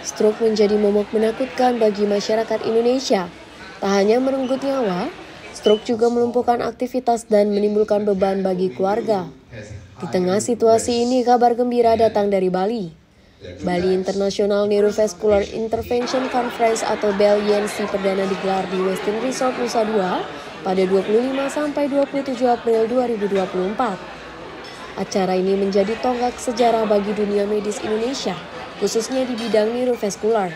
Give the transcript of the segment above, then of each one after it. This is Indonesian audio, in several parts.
Stroke menjadi momok menakutkan bagi masyarakat Indonesia. Tak hanya merenggut nyawa, stroke juga melumpuhkan aktivitas dan menimbulkan beban bagi keluarga. Di tengah situasi ini, kabar gembira datang dari Bali. Bali International Neurovascular Intervention Conference atau BEL-YNC perdana digelar di Westin Resort Nusa Dua pada 25 sampai 27 April 2024. Acara ini menjadi tonggak sejarah bagi dunia medis Indonesia, khususnya di bidang neurovaskular.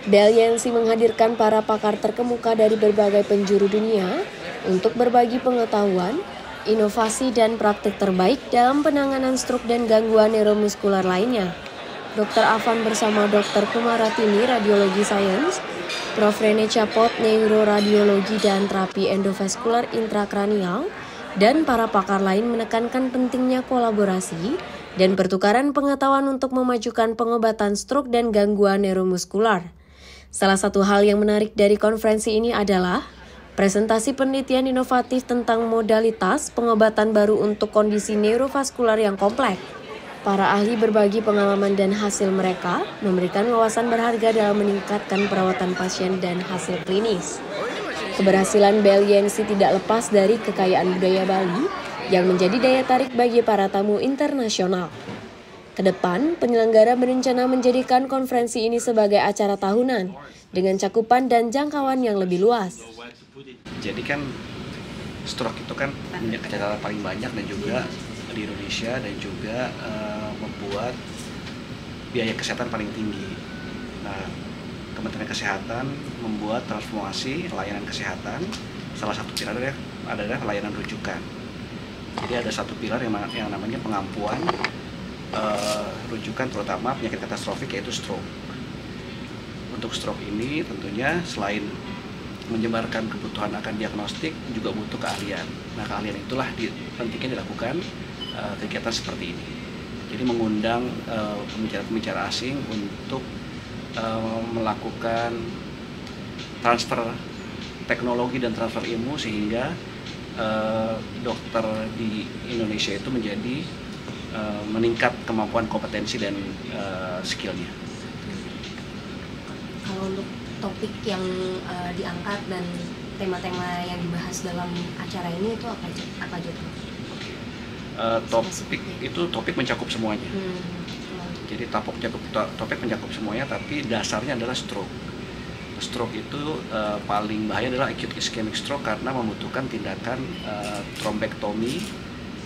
BEL-YNC menghadirkan para pakar terkemuka dari berbagai penjuru dunia untuk berbagi pengetahuan, inovasi, dan praktik terbaik dalam penanganan stroke dan gangguan neuromuskular lainnya. Dr. Afan bersama Dr. Kumaratini Radiologi Sains, Prof. Rene Capot Neuroradiologi dan Terapi Endovaskular Intrakranial, dan para pakar lain menekankan pentingnya kolaborasi dan pertukaran pengetahuan untuk memajukan pengobatan stroke dan gangguan neuromuskular. Salah satu hal yang menarik dari konferensi ini adalah presentasi penelitian inovatif tentang modalitas pengobatan baru untuk kondisi neurovaskular yang kompleks. Para ahli berbagi pengalaman dan hasil mereka, memberikan wawasan berharga dalam meningkatkan perawatan pasien dan hasil klinis. Keberhasilan BEL-YNC tidak lepas dari kekayaan budaya Bali yang menjadi daya tarik bagi para tamu internasional. Kedepan, penyelenggara berencana menjadikan konferensi ini sebagai acara tahunan dengan cakupan dan jangkauan yang lebih luas. Jadi kan stroke itu kan punya kecacatan paling banyak dan juga di Indonesia dan juga membuat biaya kesehatan paling tinggi. Nah, Kementerian Kesehatan membuat transformasi layanan kesehatan. Salah satu pilar adalah layanan rujukan. Jadi ada satu pilar yang namanya pengampuan rujukan terutama penyakit katastrofik yaitu stroke. Untuk stroke ini tentunya selain menyebarkan kebutuhan akan diagnostik juga butuh keahlian. Nah, keahlian itulah pentingnya dilakukan kegiatan seperti ini. Jadi mengundang pembicara-pembicara asing untuk melakukan transfer teknologi dan transfer ilmu sehingga dokter di Indonesia itu menjadi meningkat kemampuan kompetensi dan skillnya. Kalau untuk topik yang diangkat dan tema-tema yang dibahas dalam acara ini itu apa aja tuh? Topik mencakup semuanya. Jadi topik mencakup semuanya, tapi dasarnya adalah stroke. Stroke itu paling bahaya adalah acute ischemic stroke karena membutuhkan tindakan trombektomi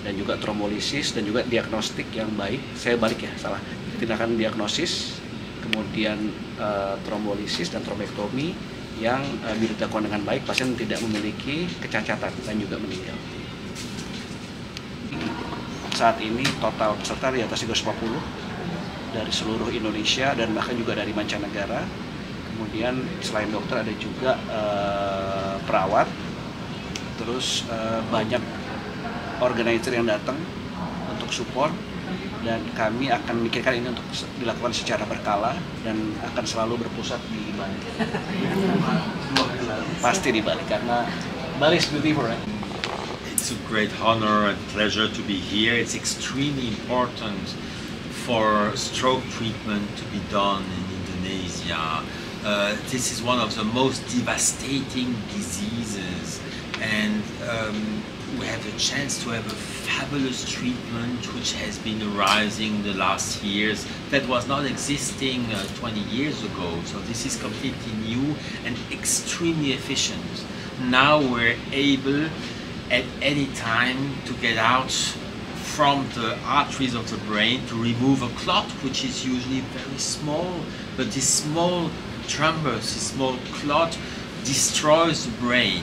dan juga trombolisis dan juga diagnostik yang baik. Tindakan diagnosis, kemudian trombolisis dan trombektomi yang dilakukan dengan baik, pasien tidak memiliki kecacatan dan juga meninggal. Saat ini total peserta di atas 340 dari seluruh Indonesia dan bahkan juga dari mancanegara. Kemudian selain dokter ada juga perawat, terus banyak organizer yang datang untuk support, dan kami akan memikirkan ini untuk dilakukan secara berkala dan akan selalu berpusat di Bali. Pasti di Bali karena Bali is beautiful, right? It's a great honor and pleasure to be here. It's extremely important for stroke treatment to be done in Indonesia. This is one of the most devastating diseases, and we have a chance to have a fabulous treatment which has been arising the last years that was not existing 20 years ago. So this is completely new and extremely efficient. Now we're able at any time to get out from the arteries of the brain to remove a clot, which is usually very small, but this small thrombus, this small clot destroys the brain.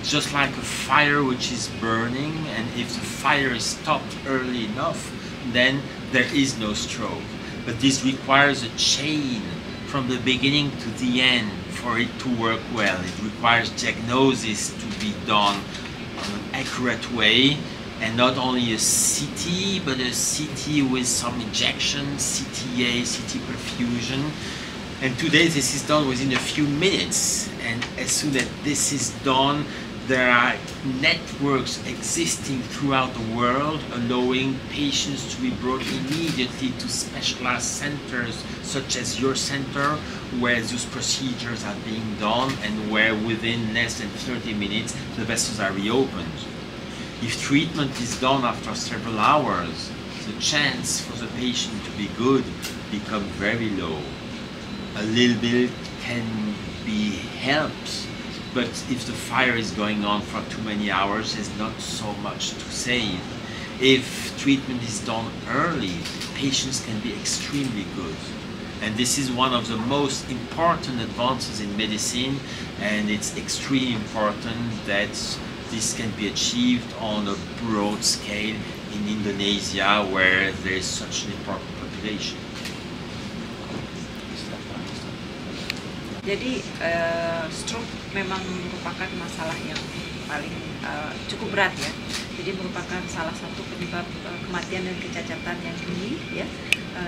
It's just like a fire which is burning, and if the fire is stopped early enough, then there is no stroke. But this requires a chain from the beginning to the end for it to work well. It requires diagnosis to be done in an accurate way, and not only a CT, but a CT with some injection, CTA, CT perfusion. And today this is done within a few minutes, and as soon as this is done, There are networks existing throughout the world, allowing patients to be brought immediately to specialized centers such as your center, where those procedures are being done and where within less than 30 minutes the vessels are reopened. If treatment is done after several hours, the chance for the patient to be good becomes very low. A little bit can be helped, but if the fire is going on for too many hours, there's not so much to save. If treatment is done early, patients can be extremely good. And this is one of the most important advances in medicine, and it's extremely important that this can be achieved on a broad scale in Indonesia, where there is such an important population. Jadi stroke memang merupakan masalah yang paling cukup berat ya. Jadi merupakan salah satu penyebab kematian dan kecacatan yang tinggi ya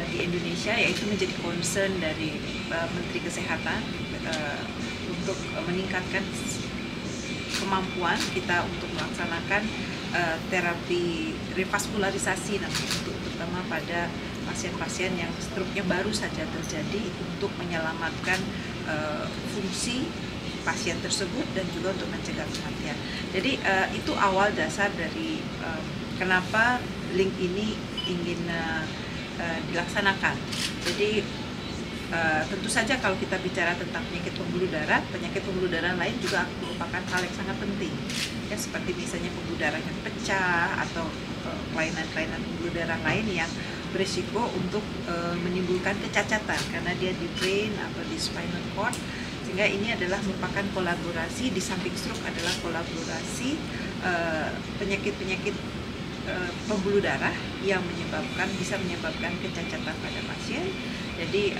di Indonesia, yaitu menjadi concern dari Menteri Kesehatan untuk meningkatkan kemampuan kita untuk melaksanakan terapi revaskularisasi nanti untuk terutama pada pasien-pasien yang stroke-nya baru saja terjadi, untuk menyelamatkan fungsi pasien tersebut dan juga untuk mencegah kematian. Jadi itu awal dasar dari kenapa link ini ingin dilaksanakan. Jadi tentu saja kalau kita bicara tentang penyakit pembuluh darah lain juga merupakan hal yang sangat penting. Ya, seperti misalnya pembuluh darahnya pecah atau kelainan-kelainan pembuluh darah lain yang berisiko untuk menimbulkan kecacatan karena dia di brain atau di spinal cord, sehingga ini adalah merupakan kolaborasi, di samping stroke adalah kolaborasi penyakit-penyakit pembuluh darah yang bisa menyebabkan kecacatan pada pasien. Jadi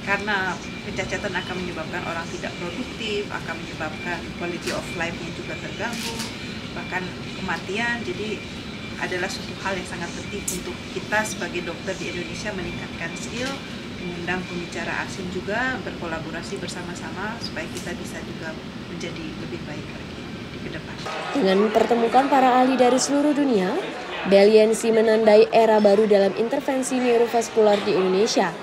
karena kecacatan akan menyebabkan orang tidak produktif, akan menyebabkan quality of life-nya juga terganggu, bahkan kematian. Jadi adalah suatu hal yang sangat penting untuk kita sebagai dokter di Indonesia meningkatkan skill, mengundang pembicara asing juga, berkolaborasi bersama-sama supaya kita bisa juga menjadi lebih baik lagi di ke depan. Dengan mempertemukan para ahli dari seluruh dunia, Beliensi menandai era baru dalam intervensi neurovaskular di Indonesia.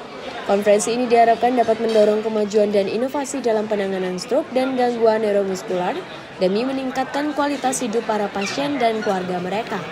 Konferensi ini diharapkan dapat mendorong kemajuan dan inovasi dalam penanganan stroke dan gangguan neuromuskular demi meningkatkan kualitas hidup para pasien dan keluarga mereka.